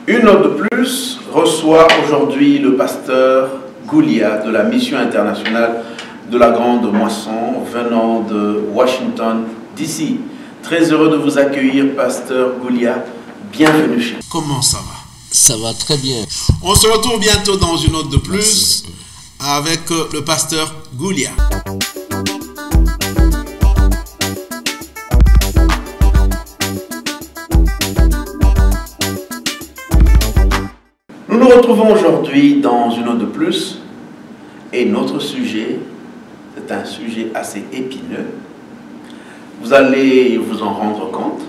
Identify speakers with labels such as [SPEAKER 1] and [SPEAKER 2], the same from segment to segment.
[SPEAKER 1] Une note de plus reçoit aujourd'hui le pasteur Goulia de la Mission internationale de la Grande Moisson venant de Washington, D.C. Très heureux de vous accueillir, pasteur Goulia. Bienvenue chez nous. Comment ça va?
[SPEAKER 2] Ça va très bien.
[SPEAKER 1] On se retrouve bientôt dans une note de plus avec le pasteur Goulia. Nous nous retrouvons aujourd'hui dans une note de plus et notre sujet, c'est un sujet assez épineux. Vous allez vous en rendre compte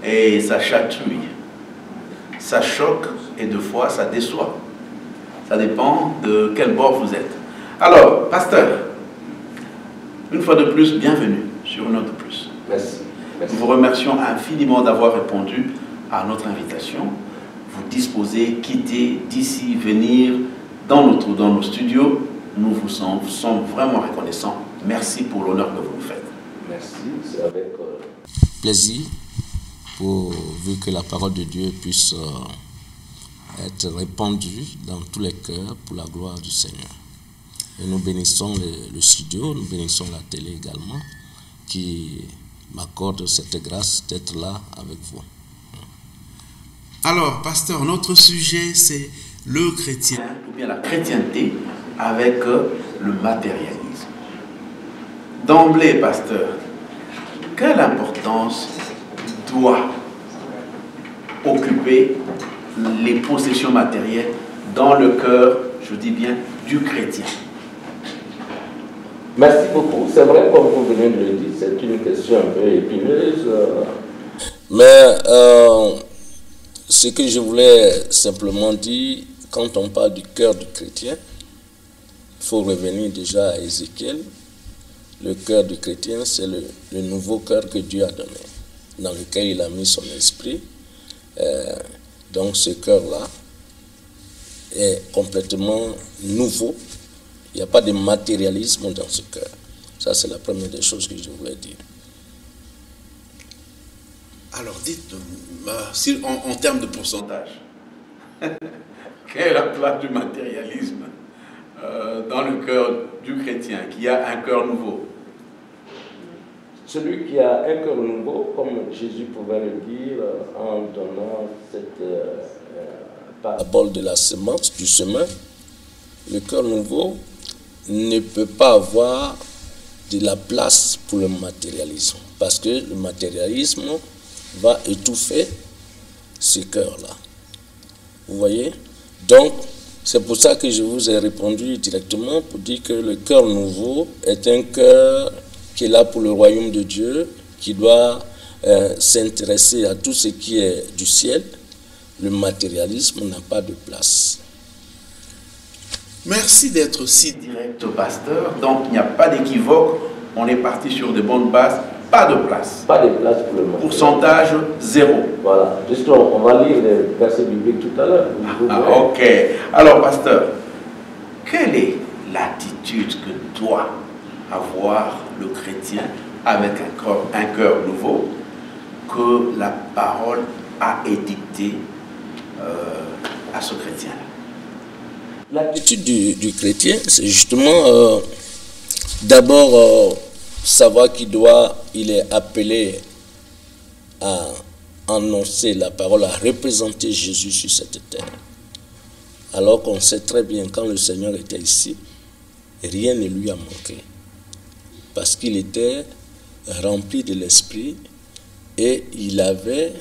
[SPEAKER 1] et ça chatouille, ça choque et deux fois ça déçoit. Ça dépend de quel bord vous êtes. Alors, pasteur, une fois de plus, bienvenue sur une note de plus.
[SPEAKER 2] Merci.
[SPEAKER 1] Nous vous remercions infiniment d'avoir répondu à notre invitation. Vous disposez, quitter d'ici, venir dans nos studios. Nous vous sommes vraiment reconnaissants. Merci pour l'honneur que vous nous faites.
[SPEAKER 2] Merci, c'est avec plaisir, vu que la parole de Dieu puisse être répandue dans tous les cœurs pour la gloire du Seigneur. Et nous bénissons le studio, nous bénissons la télé également, qui m'accorde cette grâce d'être là avec vous.
[SPEAKER 1] Alors, pasteur, notre sujet, c'est le chrétien, ou bien la chrétienté, avec le matérialisme. D'emblée, pasteur, quelle importance doit occuper les possessions matérielles dans le cœur, je dis bien, du chrétien?
[SPEAKER 2] Merci beaucoup. C'est vrai, comme vous venez de le dire, c'est une question un peu épineuse. Mais ce que je voulais simplement dire, quand on parle du cœur du chrétien, il faut revenir déjà à Ézéchiel. Le cœur du chrétien, c'est le nouveau cœur que Dieu a donné, dans lequel il a mis son esprit. Donc ce cœur-là est complètement nouveau. Il n'y a pas de matérialisme dans ce cœur. Ça, c'est la première des choses que je voulais dire.
[SPEAKER 1] Alors dites, en termes de pourcentage, quelle est la place du matérialisme dans le cœur du chrétien qui a un cœur nouveau?
[SPEAKER 2] Celui qui a un cœur nouveau, comme Jésus pouvait le dire en donnant cette parabole de la semence, du semeur, le cœur nouveau ne peut pas avoir de la place pour le matérialisme, parce que le matérialisme va étouffer ce cœur-là. Vous voyez? Donc, c'est pour ça que je vous ai répondu directement pour dire que le cœur nouveau est un cœur qui est là pour le royaume de Dieu, qui doit s'intéresser à tout ce qui est du ciel. Le matérialisme n'a pas de place.
[SPEAKER 1] Merci d'être si direct, pasteur. Donc, il n'y a pas d'équivoque. On est parti sur de bonnes bases. Pas de place.
[SPEAKER 2] Pas de place pour le matérialisme.
[SPEAKER 1] Pourcentage 0.
[SPEAKER 2] Voilà. Justement, on va lire les versets bibliques tout à l'heure.
[SPEAKER 1] Ok. Alors, pasteur, quelle est l'attitude que doit avoir le chrétien avec un cœur nouveau que la parole a édicté à ce chrétien-là?
[SPEAKER 2] L'attitude du chrétien, c'est justement d'abord savoir qu'il est appelé à annoncer la parole, à représenter Jésus sur cette terre. Alors qu'on sait très bien, quand le Seigneur était ici, rien ne lui a manqué. Parce qu'il était rempli de l'Esprit et il avait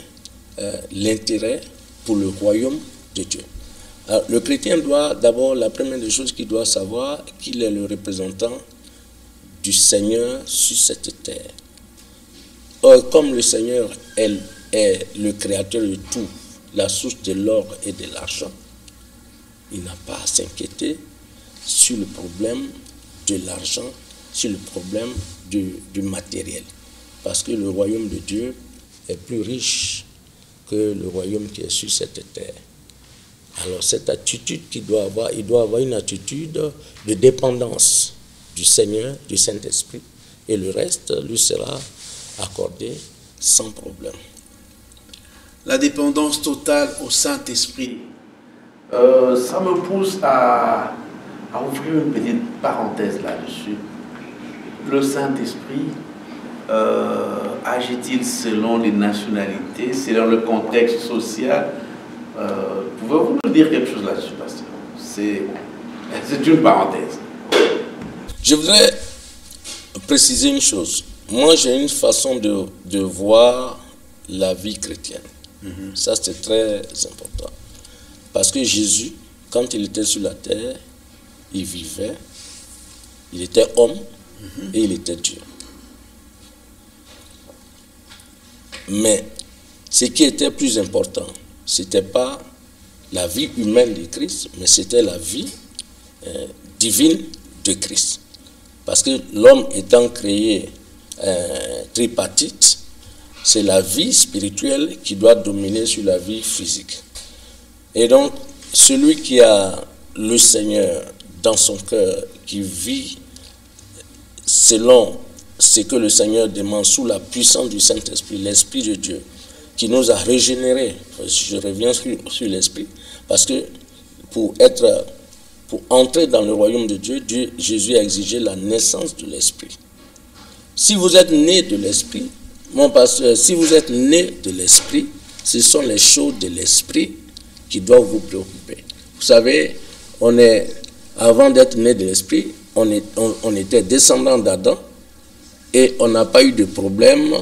[SPEAKER 2] l'intérêt pour le royaume de Dieu. Alors, le chrétien doit d'abord, la première des choses qu'il doit savoir, qu'il est le représentant du Seigneur sur cette terre. Or, comme le Seigneur est le créateur de tout, la source de l'or et de l'argent, il n'a pas à s'inquiéter sur le problème de l'argent, sur le problème du matériel. Parce que le royaume de Dieu est plus riche que le royaume qui est sur cette terre. Alors cette attitude qu'il doit avoir, il doit avoir une attitude de dépendance du Seigneur, du Saint-Esprit, et le reste lui sera accordé sans problème.
[SPEAKER 1] la dépendance totale au Saint-Esprit. Ça me pousse à ouvrir une petite parenthèse là-dessus. Le Saint-Esprit agit-il selon les nationalités, selon le contexte social? Pouvez-vous nous dire quelque chose là-dessus, pasteur? C'est une parenthèse.
[SPEAKER 2] Je voudrais préciser une chose. Moi, j'ai une façon de voir la vie chrétienne. Ça, c'est très important. Parce que Jésus, quand il était sur la terre, il vivait, il était homme et il était Dieu. Mais ce qui était plus important, ce n'était pas la vie humaine de Christ, mais c'était la vie divine de Christ. Parce que l'homme étant créé tripartite, c'est la vie spirituelle qui doit dominer sur la vie physique. Et donc, celui qui a le Seigneur dans son cœur, qui vit selon ce que le Seigneur demande, sous la puissance du Saint-Esprit, l'Esprit de Dieu, qui nous a régénérés. Je reviens sur l'Esprit, parce que pour entrer dans le royaume de Dieu, Jésus a exigé la naissance de l'Esprit. Si vous êtes né de l'Esprit, mon pasteur, si vous êtes né de l'Esprit, ce sont les choses de l'Esprit qui doivent vous préoccuper. Vous savez, avant d'être né de l'Esprit, on était descendant d'Adam et on n'a pas eu de problème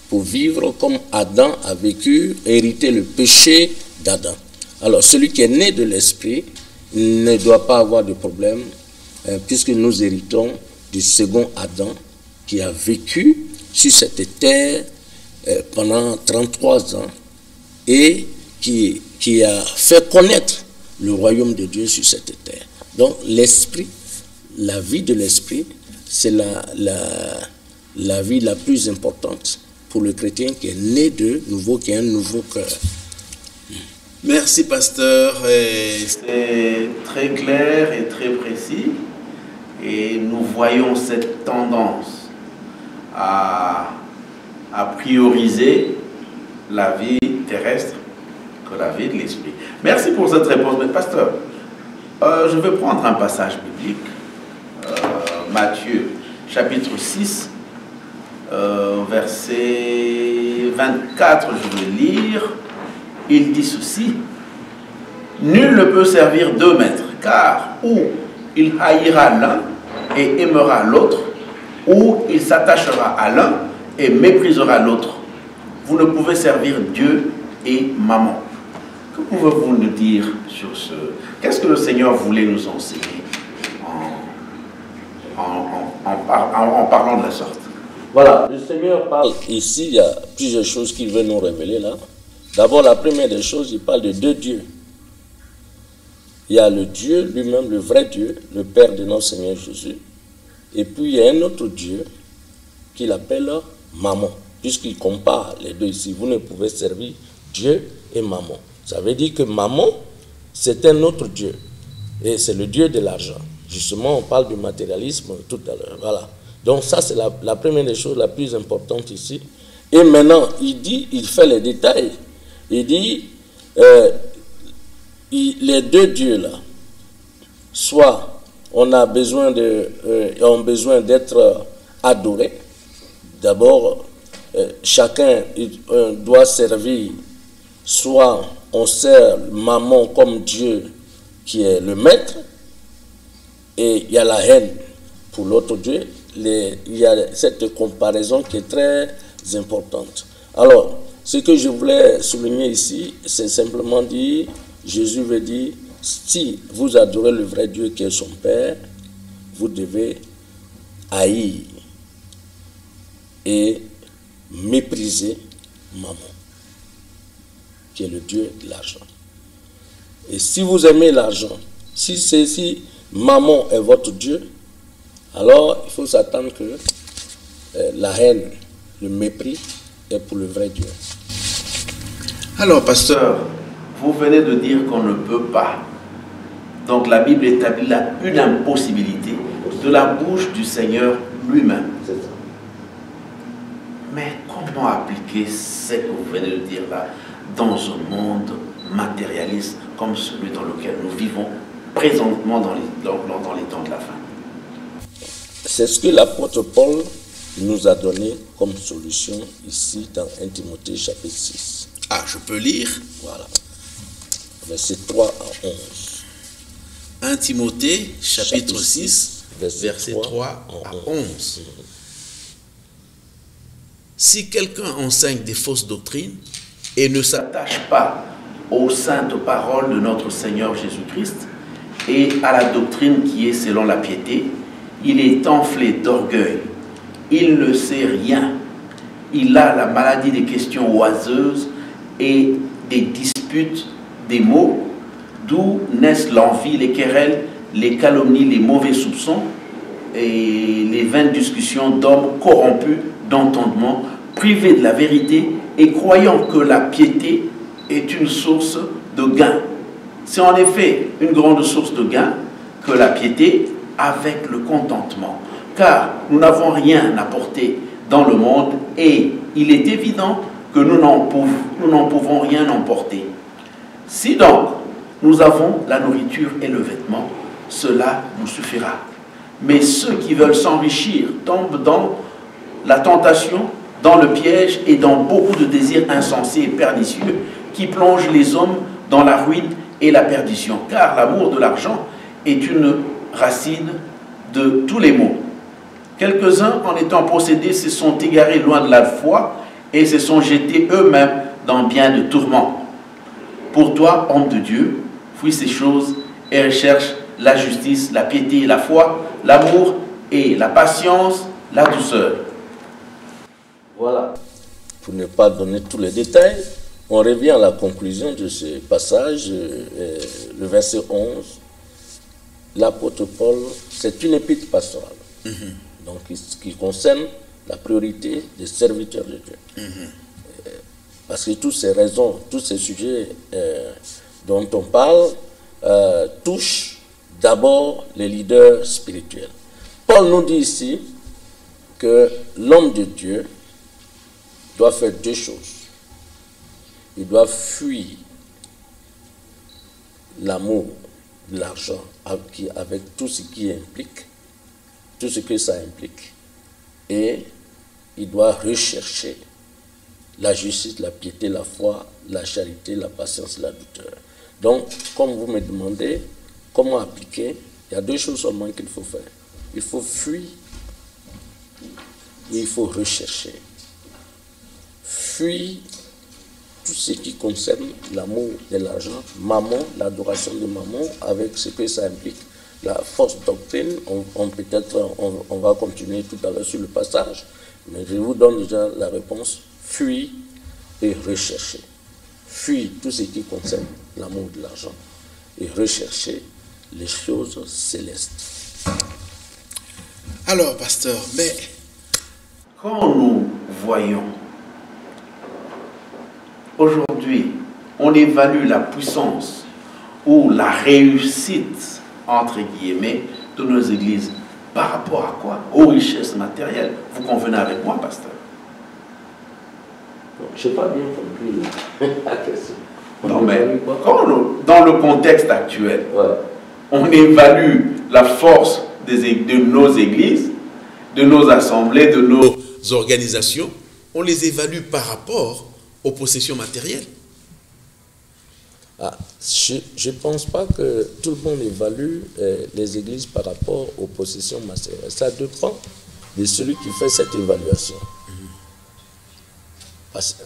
[SPEAKER 2] pour vivre comme Adam a vécu, hériter le péché d'Adam. Alors, celui qui est né de l'Esprit ne doit pas avoir de problème, puisque nous héritons du second Adam qui a vécu sur cette terre pendant 33 ans et qui a fait connaître le royaume de Dieu sur cette terre. Donc l'esprit, la vie de l'esprit, c'est la vie la plus importante pour le chrétien qui est né de nouveau, qui a un nouveau cœur.
[SPEAKER 1] Merci, pasteur. C'est très clair et très précis. Et nous voyons cette tendance à prioriser la vie terrestre que la vie de l'esprit. Merci pour cette réponse. Mais pasteur, je vais prendre un passage biblique. Matthieu, chapitre 6, verset 24, je vais lire. Il dit ceci: nul ne peut servir 2 maîtres, car ou il haïra l'un et aimera l'autre, ou il s'attachera à l'un et méprisera l'autre. Vous ne pouvez servir Dieu et maman. Que pouvez-vous nous dire sur ce? Qu'est-ce que le Seigneur voulait nous enseigner en parlant de la sorte?
[SPEAKER 2] Voilà, le Seigneur parle ici, il y a plusieurs choses qu'il veut nous révéler là. D'abord, la première des choses, il parle de 2 dieux. Il y a le Dieu lui-même, le vrai Dieu, le Père de notre Seigneur Jésus. Et puis, il y a un autre Dieu qu'il appelle Mammon, puisqu'il compare les deux ici. Vous ne pouvez servir Dieu et Mammon. Ça veut dire que Mammon, c'est un autre Dieu. Et c'est le Dieu de l'argent. Justement, on parle du matérialisme tout à l'heure. Voilà. Donc ça, c'est la première des choses la plus importante ici. Et maintenant, il fait les détails. Il dit, les 2 dieux là, soit on a besoin d'être adorés. D'abord, chacun doit servir, soit on sert Mammon comme Dieu qui est le maître, et il y a la haine pour l'autre Dieu. Il y a cette comparaison qui est très importante. Alors, ce que je voulais souligner ici, c'est simplement dire, Jésus veut dire, si vous adorez le vrai Dieu qui est son Père, vous devez haïr et mépriser Mammon, qui est le Dieu de l'argent. Et si vous aimez l'argent, si Mammon est votre Dieu, alors il faut s'attendre que la haine, le mépris est pour le vrai Dieu.
[SPEAKER 1] Alors, pasteur, vous venez de dire qu'on ne peut pas. Donc la Bible établit là une impossibilité de la bouche du Seigneur lui-même.
[SPEAKER 2] C'est ça.
[SPEAKER 1] Mais comment appliquer ce que vous venez de dire là dans un monde matérialiste comme celui dans lequel nous vivons présentement dans les temps de la fin.
[SPEAKER 2] C'est ce que l'apôtre Paul nous a donné comme solution ici dans 1 Timothée chapitre 6.
[SPEAKER 1] Ah, je peux lire?
[SPEAKER 2] Voilà. Versets 3 à 11.
[SPEAKER 1] 1 Timothée chapitre 6, versets 3 à 11. Si quelqu'un enseigne des fausses doctrines et ne s'attache pas aux saintes paroles de notre Seigneur Jésus-Christ et à la doctrine qui est selon la piété, il est enflé d'orgueil, il ne sait rien, il a la maladie des questions oiseuses et des disputes, des mots, d'où naissent l'envie, les querelles, les calomnies, les mauvais soupçons et les vaines discussions d'hommes corrompus d'entendement, privés de la vérité et croyant que la piété est une source de gain. C'est en effet une grande source de gain que la piété avec le contentement, car nous n'avons rien à porter dans le monde et il est évident que nous n'en pouvons rien emporter. Si donc nous avons la nourriture et le vêtement, cela nous suffira. Mais ceux qui veulent s'enrichir tombent dans la tentation, dans le piège et dans beaucoup de désirs insensés et pernicieux qui plongent les hommes dans la ruine et la perdition. Car l'amour de l'argent est une racine de tous les maux. Quelques-uns, en étant possédés, se sont égarés loin de la foi et se sont jetés eux-mêmes dans bien de tourments. Pour toi, homme de Dieu, fuis ces choses et recherche la justice, la piété, la foi, l'amour et la patience, la douceur.
[SPEAKER 2] Voilà. Pour ne pas donner tous les détails, on revient à la conclusion de ce passage, le verset 11. L'apôtre Paul, c'est une épître pastorale, donc qui concerne la priorité des serviteurs de Dieu. Parce que toutes ces raisons, tous ces sujets dont on parle touchent d'abord les leaders spirituels. Paul nous dit ici que l'homme de Dieu doit faire deux choses. Il doit fuir l'amour de l'argent avec tout ce qui implique, tout ce que ça implique. Et il doit rechercher la justice, la piété, la foi, la charité, la patience, la douceur. Donc, comme vous me demandez comment appliquer, il y a deux choses seulement qu'il faut faire. Il faut fuir et il faut rechercher. Fuir tout ce qui concerne l'amour de l'argent, mammon, l'adoration de mammon, avec ce que ça implique, la fausse doctrine. On va continuer tout à l'heure sur le passage, mais je vous donne déjà la réponse. Fuir et rechercher. Fuir tout ce qui concerne l'amour de l'argent et rechercher les choses célestes.
[SPEAKER 1] Alors, pasteur, mais quand nous voyons aujourd'hui, on évalue la puissance ou la réussite, entre guillemets, de nos églises par rapport à quoi? Aux richesses matérielles. Vous convenez avec moi, pasteur?
[SPEAKER 2] Je n'ai pas bien compris la question.
[SPEAKER 1] Non, mais dans le contexte actuel,
[SPEAKER 2] ouais,
[SPEAKER 1] on évalue la force de nos églises, de nos assemblées, de nos organisations, on les évalue par rapport aux possessions matérielles.
[SPEAKER 2] Ah, je ne pense pas que tout le monde évalue les églises par rapport aux possessions matérielles. Ça dépend de celui qui fait cette évaluation. Parce,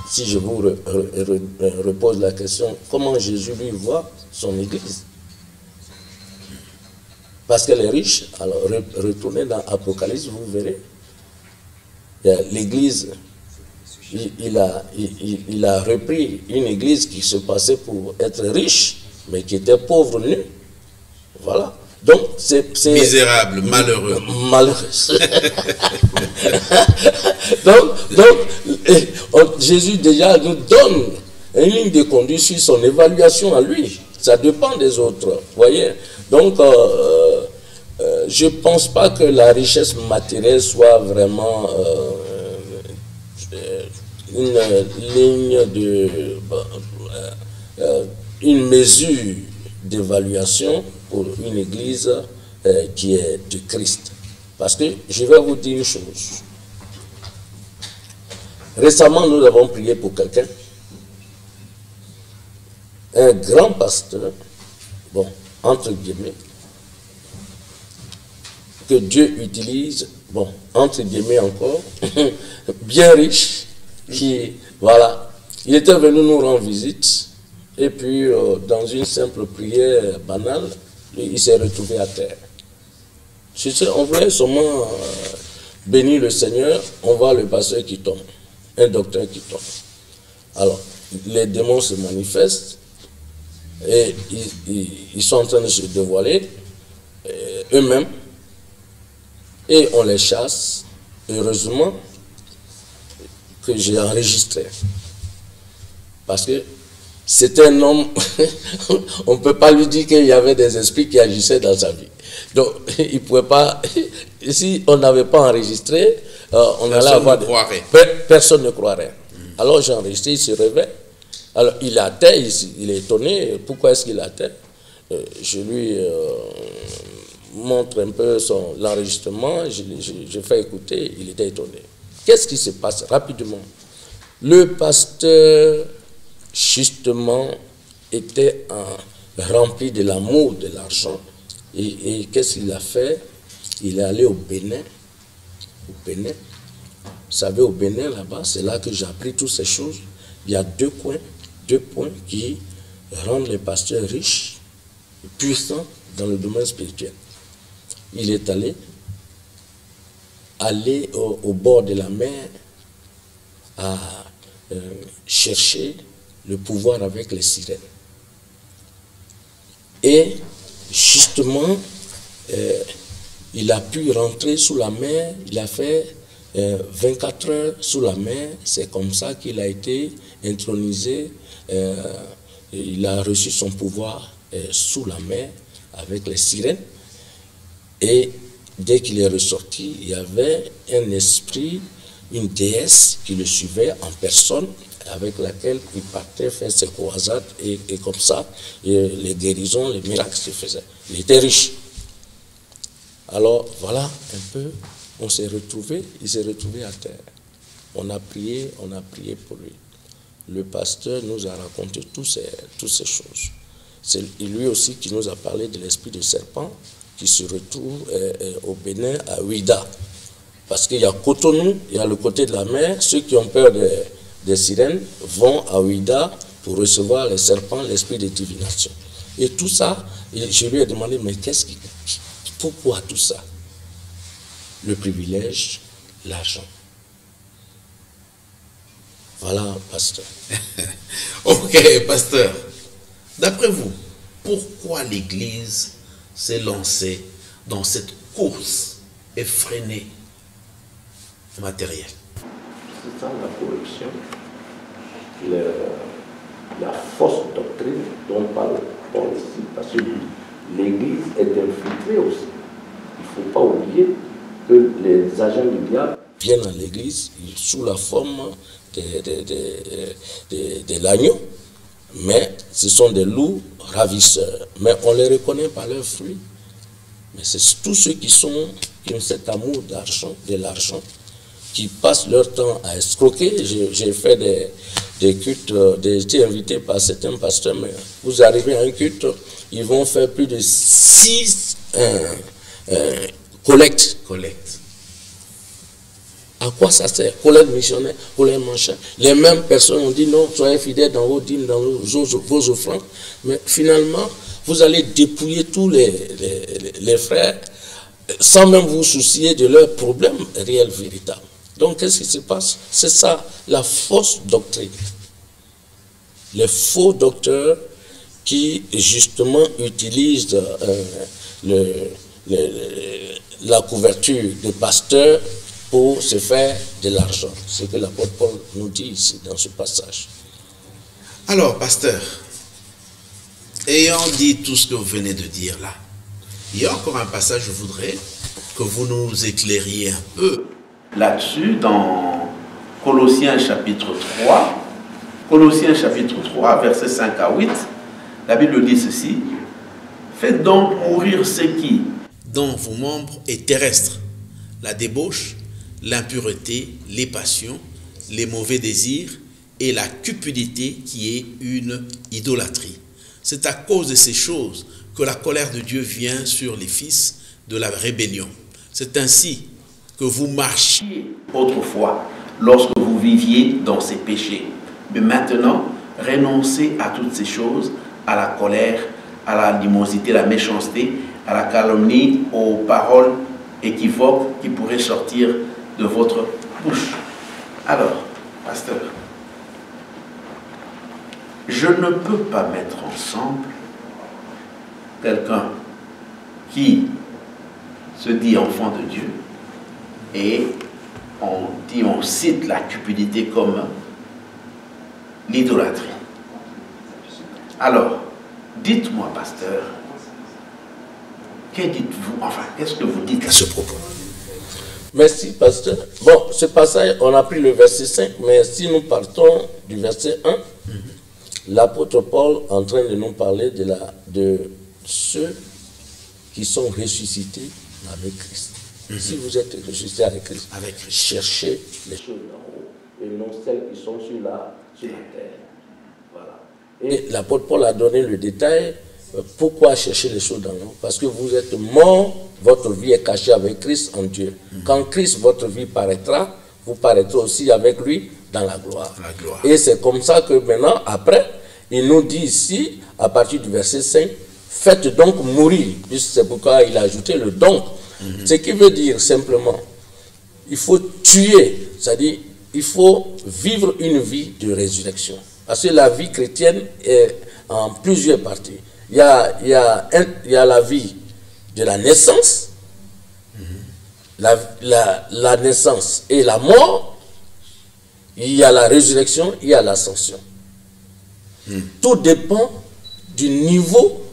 [SPEAKER 2] si je vous repose la question, comment Jésus lui voit son église? Parce qu'elle est riche. Alors retournez dans Apocalypse, vous verrez. L'église, il a repris une église qui se passait pour être riche, mais qui était pauvre, nu. Voilà. Donc, c'est
[SPEAKER 1] misérable, malheureux.
[SPEAKER 2] Malheureux. donc, Jésus déjà nous donne une ligne de conduite sur son évaluation à lui. Ça dépend des autres. Voyez. Donc, je ne pense pas que la richesse matérielle soit vraiment ligne de... une mesure d'évaluation pour une église qui est de Christ. Parce que je vais vous dire une chose. Récemment, nous avons prié pour quelqu'un, un grand pasteur, bon, entre guillemets, que Dieu utilise, bon, entre guillemets encore, bien riche, qui, voilà, il était venu nous rendre visite, et puis dans une simple prière banale, il s'est retrouvé à terre. On voulait seulement bénir le Seigneur, on voit le pasteur qui tombe, un docteur qui tombe. Alors, les démons se manifestent, et ils sont en train de se dévoiler eux-mêmes, et on les chasse. Heureusement que j'ai enregistré. Parce que c'est un homme, on ne peut pas lui dire qu'il y avait des esprits qui agissaient dans sa vie. Donc, il ne pouvait pas, si on n'avait pas enregistré, on allait avoir... Personne ne croirait. Alors j'ai enregistré, il se réveille. Alors il est à terre, il est étonné. Pourquoi est-ce qu'il est à terre? Je lui montre un peu l'enregistrement, je fais écouter, il était étonné. Qu'est-ce qui se passe rapidement? Le pasteur, justement, était rempli de l'amour de l'argent. Et qu'est-ce qu'il a fait? Il est allé au Bénin. Au Bénin. Vous savez, au Bénin, là-bas, c'est là que j'ai appris toutes ces choses. Il y a deux points qui rendent les pasteurs riches, puissants dans le domaine spirituel. Il est allé au bord de la mer à chercher le pouvoir avec les sirènes. Et justement, il a pu rentrer sous la mer, il a fait 24 heures sous la mer, c'est comme ça qu'il a été intronisé, il a reçu son pouvoir sous la mer avec les sirènes. Et dès qu'il est ressorti, il y avait un esprit, une déesse qui le suivait en personne, avec laquelle il partait faire ses croisades, et comme ça, les guérisons, les miracles se faisaient. Il était riche. Alors voilà un peu, il s'est retrouvé à terre. On a prié pour lui. Le pasteur nous a raconté toutes ces choses. C'est lui aussi qui nous a parlé de l'esprit de serpent qui se retrouve au Bénin, à Ouida. Parce qu'il y a Cotonou, il y a le côté de la mer, ceux qui ont peur des sirènes vont à Ouida pour recevoir les serpents, l'esprit de divination. Et tout ça, je lui ai demandé, mais pourquoi tout ça? Le privilège, l'argent. Voilà, pasteur.
[SPEAKER 1] Ok, pasteur. D'après vous, pourquoi l'Église s'est lancée dans cette course effrénée matérielle?
[SPEAKER 2] C'est ça la corruption, la fausse doctrine dont parle Paul ici, parce que l'Église est infiltrée aussi. Il ne faut pas oublier que les agents du diable viennent à l'Église sous la forme de l'agneau, mais ce sont des loups ravisseurs. Mais on les reconnaît par leurs fruits. Mais c'est tous ceux qui ont cet amour de l'argent, qui passent leur temps à escroquer. J'ai fait des cultes, j'ai été invité par certains pasteurs, mais vous arrivez à un culte, ils vont faire plus de 6 collectes. À quoi ça sert? Collecte missionnaire, collecte machin. Les mêmes personnes ont dit non, soyez fidèles dans vos dîmes, dans vos offrandes. Mais finalement, vous allez dépouiller tous les frères sans même vous soucier de leurs problèmes réels, véritables. Donc, qu'est-ce qui se passe? C'est ça, la fausse doctrine. Les faux docteurs qui, justement, utilisent la couverture de pasteurs pour se faire de l'argent. C'est ce que l'apôtre Paul nous dit ici, dans ce passage.
[SPEAKER 1] Alors, pasteur, ayant dit tout ce que vous venez de dire là, il y a encore un passage, je voudrais que vous nous éclairiez un peu là-dessus, dans Colossiens chapitre 3. Colossiens chapitre 3, versets 5 à 8. La Bible dit ceci. Faites donc mourir ce qui, dans vos membres, est terrestre. La débauche, l'impureté, les passions, les mauvais désirs et la cupidité qui est une idolâtrie. C'est à cause de ces choses que la colère de Dieu vient sur les fils de la rébellion. C'est ainsi que vous marchiez autrefois lorsque vous viviez dans ces péchés. Mais maintenant, renoncez à toutes ces choses, à la colère, à la animosité, à la méchanceté, à la calomnie, aux paroles équivoques qui pourraient sortir de votre bouche. Alors, pasteur, je ne peux pas mettre ensemble quelqu'un qui se dit enfant de Dieu et on cite la cupidité comme l'idolâtrie. Alors, dites-moi, pasteur, que dites-vous, enfin, qu'est-ce que vous dites à ce propos?
[SPEAKER 2] Merci, pasteur. Bon, ce passage, on a pris le verset 5, mais si nous partons du verset 1, l'apôtre Paul est en train de nous parler de ceux qui sont ressuscités avec Christ. Si vous êtes ressuscité avec Christ, cherchez les choses d'en haut et non celles qui sont sur la terre. Voilà. Et l'apôtre Paul a donné le détail. Pourquoi chercher les choses d'en haut? Parce que vous êtes mort, votre vie est cachée avec Christ en Dieu. Quand Christ, votre vie paraîtra, vous paraîtrez aussi avec lui dans la gloire. Et c'est comme ça que maintenant, après, il nous dit ici, à partir du verset 5, faites donc mourir, puisque c'est pourquoi il a ajouté le donc. Ce qui veut dire simplement, il faut tuer, c'est-à-dire, il faut vivre une vie de résurrection. Parce que la vie chrétienne est en plusieurs parties. Il y a la vie de la naissance, la naissance et la mort, il y a la résurrection, il y a l'ascension. Tout dépend du niveau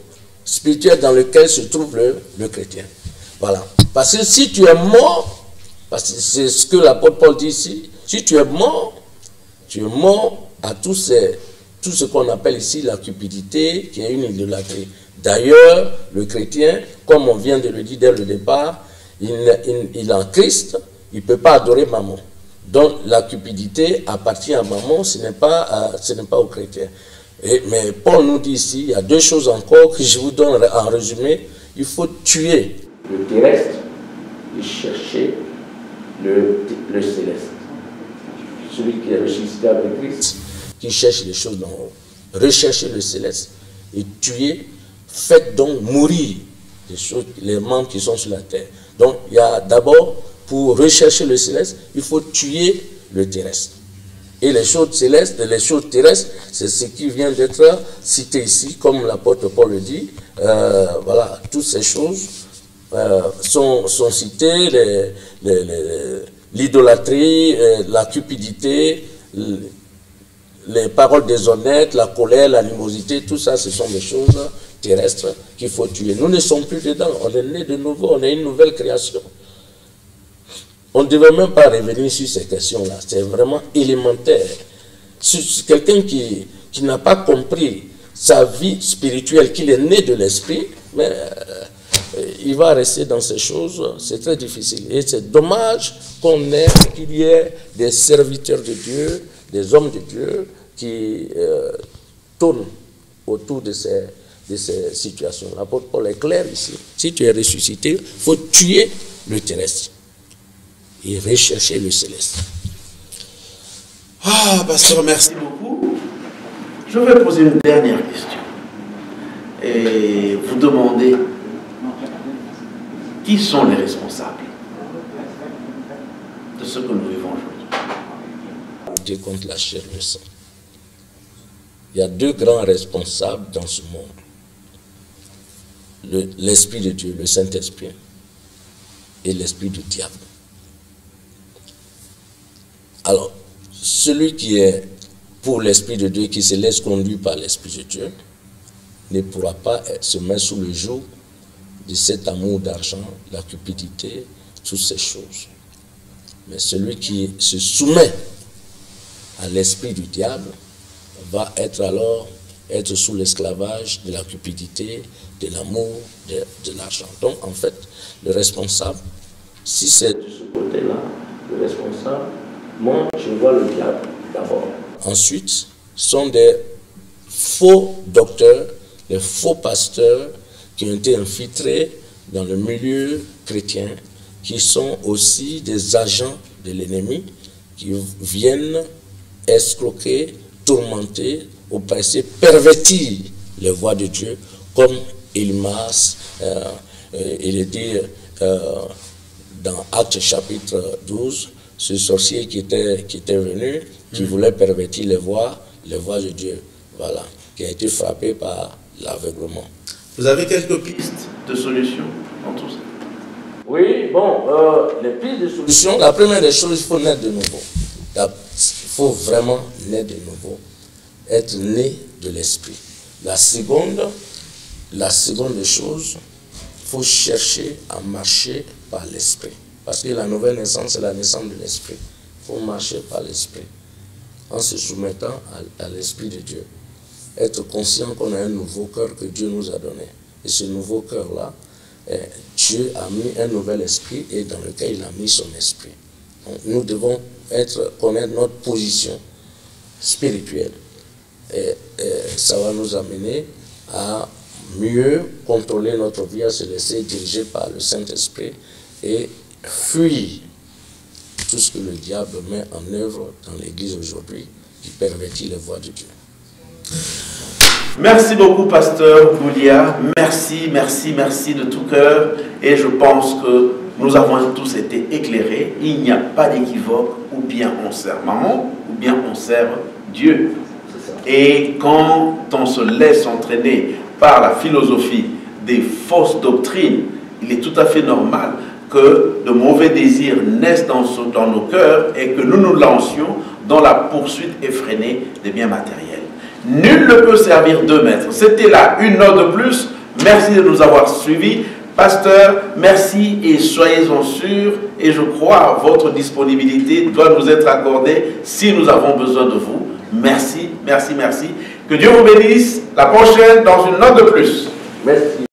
[SPEAKER 2] spirituel dans lequel se trouve le chrétien. Voilà. Parce que si tu es mort, parce que c'est ce que l'apôtre Paul dit ici, si tu es mort à tout ce qu'on appelle ici la cupidité, qui est une idolâtrie. D'ailleurs, le chrétien, comme on vient de le dire dès le départ, il est en Christ, il ne peut pas adorer maman. Donc la cupidité appartient à maman, ce n'est pas au chrétien. Mais Paul nous dit ici, il y a deux choses encore que je vous donne en résumé. Il faut tuer le terrestre et chercher le céleste. Celui qui est ressuscité avec Christ, qui cherche les choses d'en haut. Recherchez le céleste et tuez, faites donc mourir les membres qui sont sur la terre. Donc il y a d'abord, pour rechercher le céleste, il faut tuer le terrestre. Et les choses célestes, les choses terrestres, c'est ce qui vient d'être cité ici, comme l'apôtre Paul le dit. Voilà, toutes ces choses sont citées, l'idolâtrie, la cupidité, les paroles déshonnêtes, la colère, l'animosité, tout ça, ce sont des choses terrestres qu'il faut tuer. Nous ne sommes plus dedans, on est né de nouveau, on est une nouvelle création. On ne devait même pas revenir sur ces questions-là, c'est vraiment élémentaire. Quelqu'un qui n'a pas compris sa vie spirituelle, qu'il est né de l'esprit, mais il va rester dans ces choses, c'est très difficile. Et c'est dommage qu'il y ait des serviteurs de Dieu, des hommes de Dieu qui tournent autour de ces situations. L'apôtre Paul est clair ici. Si tu es ressuscité, il faut tuer le terrestre et rechercher le céleste.
[SPEAKER 1] Ah, pasteur, merci beaucoup. Je vais poser une dernière question. Et vous demander qui sont les responsables de ce que nous vivons aujourd'hui.
[SPEAKER 2] Dieu contre la chair et le sang. Il y a deux grands responsables dans ce monde. L'Esprit de Dieu, le Saint-Esprit, et l'Esprit du diable. Alors, celui qui est pour l'Esprit de Dieu, qui se laisse conduire par l'Esprit de Dieu, ne pourra pas se mettre sous le joug de cet amour d'argent, la cupidité, toutes ces choses. Mais celui qui se soumet à l'esprit du diable, va être alors sous l'esclavage de la cupidité, de l'amour, de l'argent. Donc en fait, le responsable, si c'est de ce côté-là, le responsable, moi je vois le diable d'abord. Ensuite, sont des faux docteurs, des faux pasteurs qui ont été infiltrés dans le milieu chrétien, qui sont aussi des agents de l'ennemi, qui viennent escroquer, tourmenter, oppresser, pervertir les voies de Dieu, comme Elimas, il est dit dans Actes chapitre 12, ce sorcier qui était venu, qui voulait pervertir les voies de Dieu, voilà, qui a été frappé par l'aveuglement.
[SPEAKER 1] Vous avez quelques pistes de solutions dans tout ça?
[SPEAKER 2] Oui, bon, les pistes de solutions, la première des choses, il faut naître de nouveau. Il faut vraiment naître de nouveau, être né de l'esprit. La seconde des choses, il faut chercher à marcher par l'esprit. Parce que la nouvelle naissance, c'est la naissance de l'esprit. Il faut marcher par l'esprit, en se soumettant à l'esprit de Dieu. Être conscient qu'on a un nouveau cœur que Dieu nous a donné. Et ce nouveau cœur-là, Dieu a mis un nouvel esprit et dans lequel il a mis son esprit. Donc, nous devons connaître notre position spirituelle. Et ça va nous amener à mieux contrôler notre vie, à se laisser diriger par le Saint-Esprit et fuir tout ce que le diable met en œuvre dans l'Église aujourd'hui, qui pervertit les voies de Dieu.
[SPEAKER 1] Merci beaucoup, pasteur Goulia. Merci de tout cœur. Et je pense que nous avons tous été éclairés. Il n'y a pas d'équivoque, ou bien on sert maman, ou bien on sert Dieu. Et quand on se laisse entraîner par la philosophie des fausses doctrines, il est tout à fait normal que de mauvais désirs naissent dans nos cœurs et que nous nous lancions dans la poursuite effrénée des biens matériels. Nul ne peut servir deux maîtres. C'était là une note de plus. Merci de nous avoir suivis. Pasteur, merci et soyez-en sûrs. Et je crois que votre disponibilité doit nous être accordée si nous avons besoin de vous. Merci. Que Dieu vous bénisse. La prochaine dans une note de plus.
[SPEAKER 2] Merci.